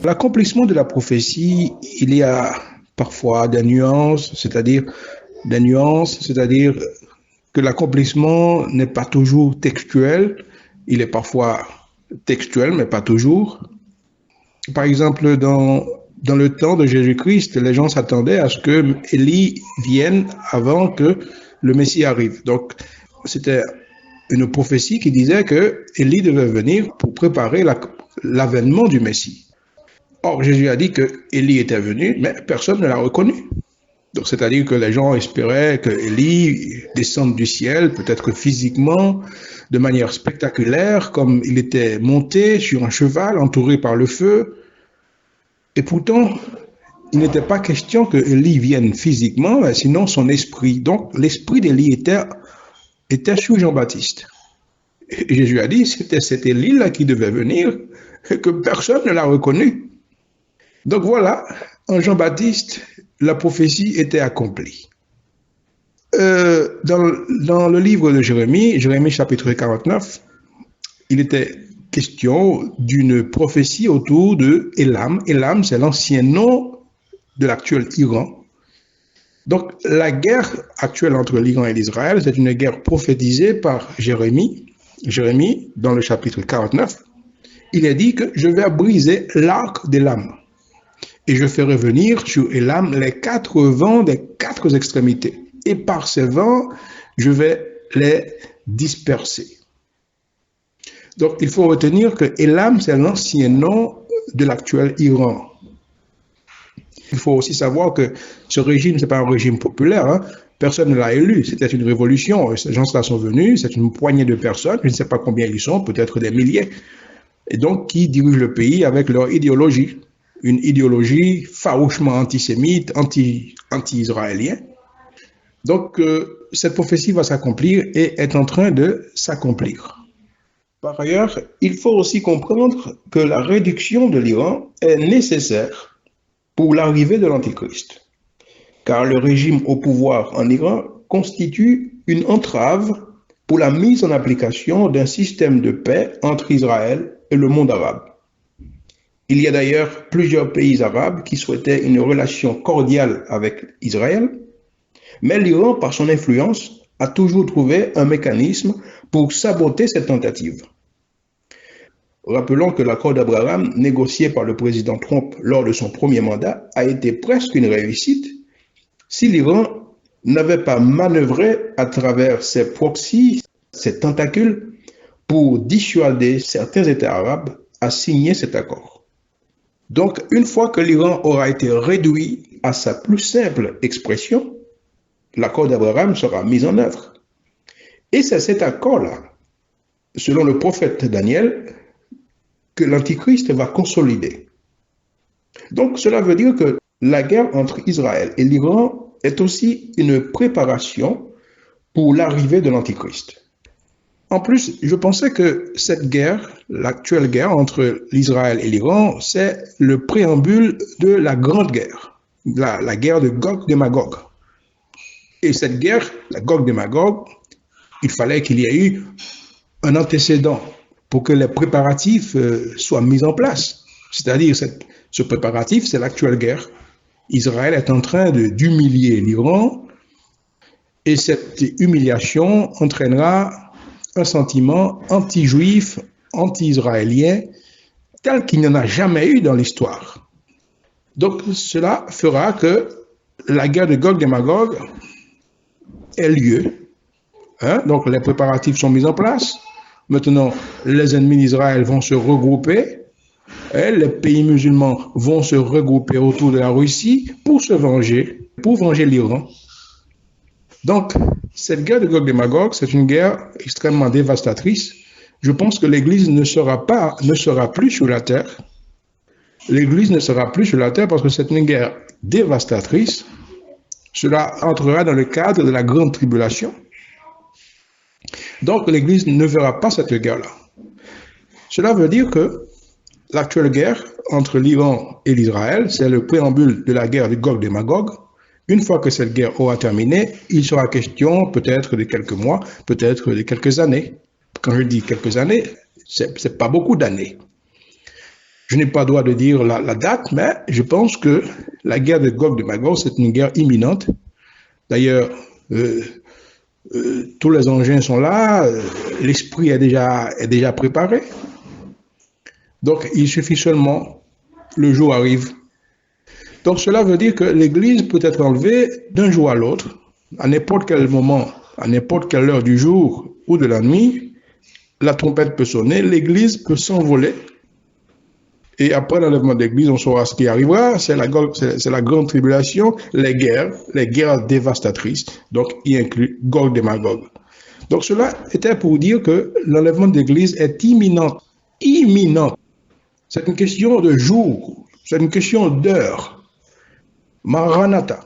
L'accomplissement de la prophétie, il y a parfois des nuances, c'est-à-dire que l'accomplissement n'est pas toujours textuel, il est parfois textuel, mais pas toujours. Par exemple, dans le temps de Jésus-Christ, les gens s'attendaient à ce que Élie vienne avant que le Messie arrive. Donc, c'était une prophétie qui disait que Élie devait venir pour préparer l'avènement du Messie. Or, Jésus a dit que Élie était venu, mais personne ne l'a reconnu. Donc, c'est-à-dire que les gens espéraient que Élie descende du ciel, peut-être physiquement, de manière spectaculaire, comme il était monté sur un cheval entouré par le feu. Et pourtant, il n'était pas question que Élie vienne physiquement, mais sinon son esprit. Donc, l'esprit d'Élie était sur Jean-Baptiste. Et Jésus a dit, c'était cet Élie-là qui devait venir, et que personne ne l'a reconnu. Donc voilà, en Jean-Baptiste, la prophétie était accomplie. Dans le livre de Jérémie, Jérémie chapitre 49, il était question d'une prophétie autour de Élam. Élam, c'est l'ancien nom de l'actuel Iran. Donc la guerre actuelle entre l'Iran et l'Israël, c'est une guerre prophétisée par Jérémie. Jérémie, dans le chapitre 49, il est dit que je vais briser l'arc d'Élam. Et je ferai venir sur Élam les 4 vents des 4 extrémités. Et par ces vents, je vais les disperser. Donc, il faut retenir que Élam, c'est l'ancien nom de l'actuel Iran. Il faut aussi savoir que ce régime, ce n'est pas un régime populaire. Hein. Personne ne l'a élu. C'était une révolution. Ces gens-là sont venus. C'est une poignée de personnes. Je ne sais pas combien ils sont, peut-être des milliers. Et donc, qui dirigent le pays avec leur idéologie. Une idéologie farouchement antisémite, anti-israélien. Donc, cette prophétie va s'accomplir et est en train de s'accomplir. Par ailleurs, il faut aussi comprendre que la réduction de l'Iran est nécessaire pour l'arrivée de l'Antichrist, car le régime au pouvoir en Iran constitue une entrave pour la mise en application d'un système de paix entre Israël et le monde arabe. Il y a d'ailleurs plusieurs pays arabes qui souhaitaient une relation cordiale avec Israël, mais l'Iran, par son influence, a toujours trouvé un mécanisme pour saboter cette tentative. Rappelons que l'accord d'Abraham, négocié par le président Trump lors de son premier mandat, a été presque une réussite si l'Iran n'avait pas manœuvré à travers ses proxys, ses tentacules, pour dissuader certains États arabes à signer cet accord. Donc, une fois que l'Iran aura été réduit à sa plus simple expression, l'accord d'Abraham sera mis en œuvre. Et c'est cet accord-là, selon le prophète Daniel, que l'Antichrist va consolider. Donc, cela veut dire que la guerre entre Israël et l'Iran est aussi une préparation pour l'arrivée de l'Antichrist. En plus, je pensais que cette guerre, l'actuelle guerre entre l'Israël et l'Iran, c'est le préambule de la grande guerre, la guerre de Gog de Magog. Et cette guerre, la Gog de Magog, il fallait qu'il y ait eu un antécédent pour que les préparatifs soient mis en place. C'est-à-dire, ce préparatif, c'est l'actuelle guerre. Israël est en train d'humilier l'Iran et cette humiliation entraînera un sentiment anti-juif, anti-israélien, tel qu'il n'y en a jamais eu dans l'histoire. Donc, cela fera que la guerre de Gog et Magog ait lieu. Donc, les préparatifs sont mis en place. Maintenant, les ennemis d'Israël vont se regrouper. Les pays musulmans vont se regrouper autour de la Russie pour se venger, pour venger l'Iran. Donc, cette guerre de Gog et Magog, c'est une guerre extrêmement dévastatrice. Je pense que l'Église ne sera plus sur la terre. L'Église ne sera plus sur la terre parce que c'est une guerre dévastatrice. Cela entrera dans le cadre de la grande tribulation. Donc, l'Église ne verra pas cette guerre-là. Cela veut dire que l'actuelle guerre entre l'Iran et l'Israël, c'est le préambule de la guerre de Gog et Magog. Une fois que cette guerre aura terminé, il sera question peut-être de quelques mois, peut-être de quelques années. Quand je dis quelques années, c'est pas beaucoup d'années. Je n'ai pas droit de dire la date, mais je pense que la guerre de Gog de Magog, c'est une guerre imminente. D'ailleurs, tous les engins sont là, l'esprit est déjà préparé. Donc, il suffit seulement, le jour arrive. Donc, cela veut dire que l'Église peut être enlevée d'un jour à l'autre, à n'importe quel moment, à n'importe quelle heure du jour ou de la nuit. La trompette peut sonner, l'Église peut s'envoler. Et après l'enlèvement de l'Église, on saura ce qui arrivera. C'est la grande tribulation, les guerres dévastatrices. Donc, il inclut Gog et Magog. Donc, cela était pour dire que l'enlèvement de l'Église est imminent. Imminent. C'est une question de jour. C'est une question d'heure. Maranatha.